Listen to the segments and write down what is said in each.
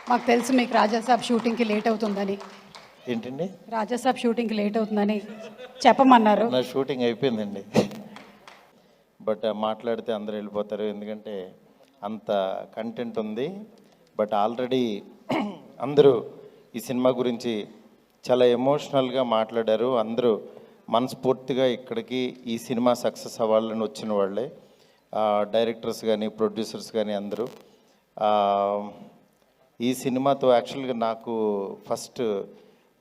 మాకు తెలుసు మీకు రాజాసాబ్ షూటింగ్కి లేట్ అవుతుందని. ఏంటండి? రాజాసాబ్ షూటింగ్కి లేట్ అవుతుందని చెప్పమన్నారు. నా షూటింగ్ అయిపోయిందండి. బట్ మాట్లాడితే అందరూ వెళ్ళిపోతారు, ఎందుకంటే అంత కంటెంట్ ఉంది. బట్ ఆల్రెడీ అందరూ ఈ సినిమా గురించి చాలా ఎమోషనల్గా మాట్లాడారు. అందరూ మనస్ఫూర్తిగా ఇక్కడికి ఈ సినిమా సక్సెస్ అవ్వాలని వచ్చిన వాళ్ళే, డైరెక్టర్స్ కానీ ప్రొడ్యూసర్స్ కానీ అందరూ. ఈ సినిమాతో యాక్చువల్గా నాకు ఫస్ట్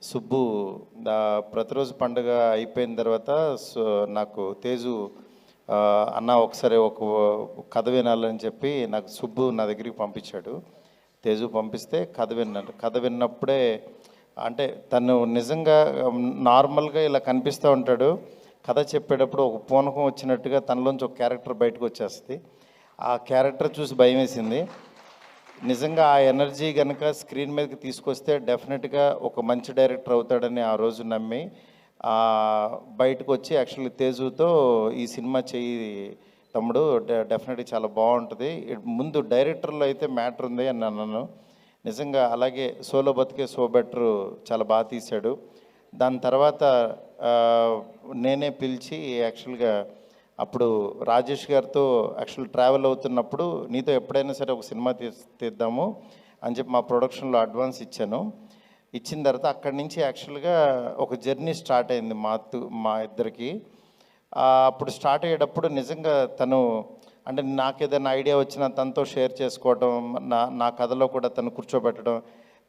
సుబ్బు ప్రతిరోజు పండుగ అయిపోయిన తర్వాత నాకు తేజు అన్న ఒకసారి ఒక కథ వినాలని చెప్పి నాకు సుబ్బు నా దగ్గరికి పంపించాడు. తేజు పంపిస్తే కథ విన్నాను. కథ విన్నప్పుడే అంటే తను నిజంగా నార్మల్గా ఇలా కనిపిస్తూ ఉంటాడు, కథ చెప్పేటప్పుడు ఒక పూనకం వచ్చినట్టుగా తనలోంచి ఒక క్యారెక్టర్ బయటకు వచ్చేస్తుంది. ఆ క్యారెక్టర్ చూసి భయం వేసింది. నిజంగా ఆ ఎనర్జీ కనుక స్క్రీన్ మీదకి తీసుకొస్తే డెఫినెట్గా ఒక మంచి డైరెక్టర్ అవుతాడని ఆ రోజు నమ్మి బయటకు వచ్చి యాక్చువల్లీ తేజుతో ఈ సినిమా చెయ్యి తమ్ముడు, డెఫినెట్గా చాలా బాగుంటుంది, ముందు డైరెక్టర్లో అయితే మ్యాటర్ ఉంది అని అన్నాను. నిజంగా అలాగే సోలో బతికే సో బెటర్ చాలా బాగా తీశాడు. దాని తర్వాత నేనే పిలిచి యాక్చువల్గా అప్పుడు రాజేష్ గారితో యాక్చువల్ ట్రావెల్ అవుతున్నప్పుడు నీతో ఎప్పుడైనా సరే ఒక సినిమా తీద్దాము అని చెప్పి మా ప్రొడక్షన్లో అడ్వాన్స్ ఇచ్చాను. ఇచ్చిన తర్వాత అక్కడి నుంచి యాక్చువల్గా ఒక జర్నీ స్టార్ట్ అయింది మా ఇద్దరికి. అప్పుడు స్టార్ట్ అయ్యేటప్పుడు నిజంగా తను అంటే నాకు ఏదైనా ఐడియా వచ్చినా తనతో షేర్ చేసుకోవడం, నా కథలో కూడా తను కూర్చోబెట్టడం,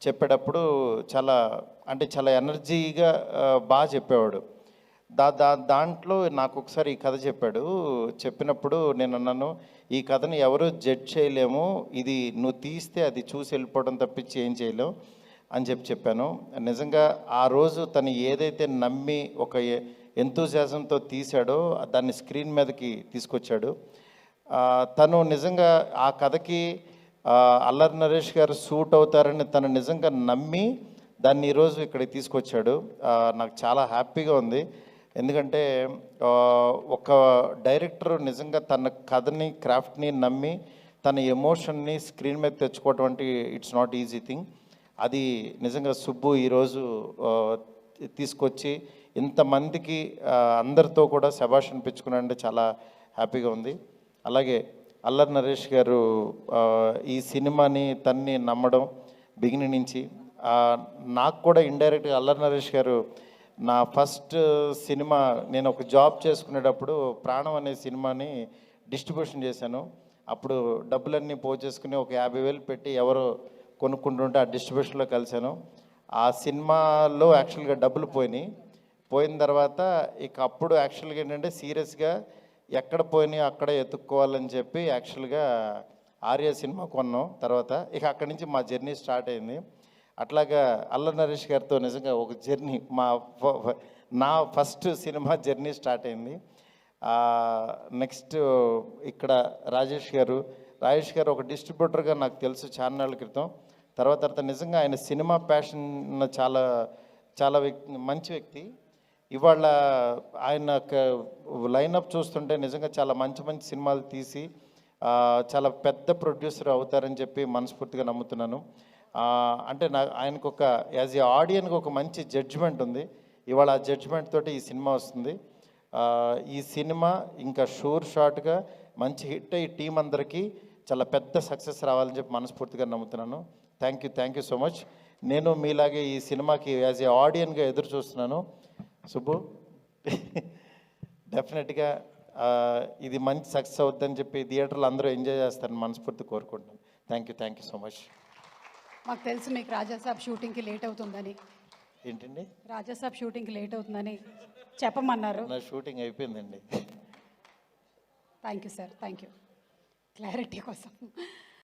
చెప్పేటప్పుడు చాలా ఎనర్జీగా బాగా చెప్పేవాడు. దాంట్లో నాకు ఒకసారి ఈ కథ చెప్పాడు. చెప్పినప్పుడు నేను అన్నాను, ఈ కథను ఎవరు జడ్జ్ చేయలేము, ఇది నువ్వు తీస్తే అది చూసి వెళ్ళిపోవడం తప్పించి ఏం చేయలేము అని చెప్పాను. నిజంగా ఆ రోజు తను ఏదైతే నమ్మి ఒక ఎంతూజియాజంతో తీశాడో దాన్ని స్క్రీన్ మీదకి తీసుకొచ్చాడు. తను నిజంగా ఆ కథకి అల్లరి నరేష్ గారు సూట్ అవుతారని తను నిజంగా నమ్మి దాన్ని ఈరోజు ఇక్కడికి తీసుకొచ్చాడు. నాకు చాలా హ్యాపీగా ఉంది. ఎందుకంటే ఒక డైరెక్టర్ నిజంగా తన కథని క్రాఫ్ట్ని నమ్మి తన ఎమోషన్ని స్క్రీన్ మీద తెచ్చుకోవటం అంటే ఇట్స్ నాట్ ఈజీ థింగ్. అది నిజంగా సుబ్బు ఈరోజు తీసుకొచ్చి ఇంతమందికి అందరితో కూడా శభాష్ అనిపించుకున్నాడంటే చాలా హ్యాపీగా ఉంది. అలాగే అల్లరి నరేష్ గారు ఈ సినిమాని తన్ని నమ్మడం బిగినింగ్ నుంచి, నాకు కూడా ఇండైరెక్ట్గా అల్లరి నరేష్ గారు నా ఫస్ట్ సినిమా నేను ఒక జాబ్ చేసుకునేటప్పుడు ప్రాణం అనే సినిమాని డిస్ట్రిబ్యూషన్ చేశాను. అప్పుడు డబ్బులన్నీ పోచేసుకుని ఒక 50,000 పెట్టి ఎవరో కొనుక్కుంటుంటే ఆ డిస్ట్రిబ్యూషన్లో కలిశాను. ఆ సినిమాలో యాక్చువల్గా డబ్బులు పోయిన తర్వాత ఇక అప్పుడు యాక్చువల్గా ఏంటంటే సీరియస్గా ఎక్కడ పోయినాయో అక్కడే ఎత్తుక్కోవాలని చెప్పి యాక్చువల్గా ఆర్య సినిమా కొన్నాం. తర్వాత ఇక అక్కడి నుంచి మా జర్నీ స్టార్ట్ అయింది. అట్లాగా అల్లరి నరేష్ గారితో నిజంగా ఒక జర్నీ నా ఫస్ట్ సినిమా జర్నీ స్టార్ట్ అయింది. నెక్స్ట్ ఇక్కడ రాజేష్ గారు ఒక డిస్ట్రిబ్యూటర్గా నాకు తెలుసు చాలా నాళ్ళ క్రితం. తర్వాత నిజంగా ఆయన సినిమా ప్యాషన్ చాలా మంచి వ్యక్తి. ఇవాళ ఆయన లైనప్ చూస్తుంటే నిజంగా చాలా మంచి సినిమాలు తీసి చాలా పెద్ద ప్రొడ్యూసర్ అవుతారని చెప్పి మనస్ఫూర్తిగా నమ్ముతున్నాను. అంటే ఆయనకు యాజ్ ఏ ఆడియన్కి ఒక మంచి జడ్జిమెంట్ ఉంది. ఇవాళ ఆ జడ్జిమెంట్ తోటి ఈ సినిమా వస్తుంది. ఈ సినిమా ఇంకా షూర్ షార్ట్గా మంచి హిట్ అయ్యి టీం అందరికీ చాలా పెద్ద సక్సెస్ రావాలని చెప్పి మనస్ఫూర్తిగా నమ్ముతున్నాను. Thank you so much. నేను మీలాగే ఈ సినిమాకి యాజ్ ఏ ఆడియన్గా ఎదురు చూస్తున్నాను. సుబ్బు డెఫినెట్గా ఇది మంచి సక్సెస్ అవుతుందని చెప్పి థియేటర్లో అందరూ ఎంజాయ్ చేస్తారని మనస్ఫూర్తి కోరుకుంటున్నాను. Thank you so much. మాకు తెలుసు మీకు రాజాసాబ్ షూటింగ్కి లేట్ అవుతుందని. ఏంటండి? రాజాసాబ్ షూటింగ్కి లేట్ అవుతుందని చెప్పమన్నారు. నా షూటింగ్ అయిపోయిందండి. Thank you sir, thank you clarity కోసం.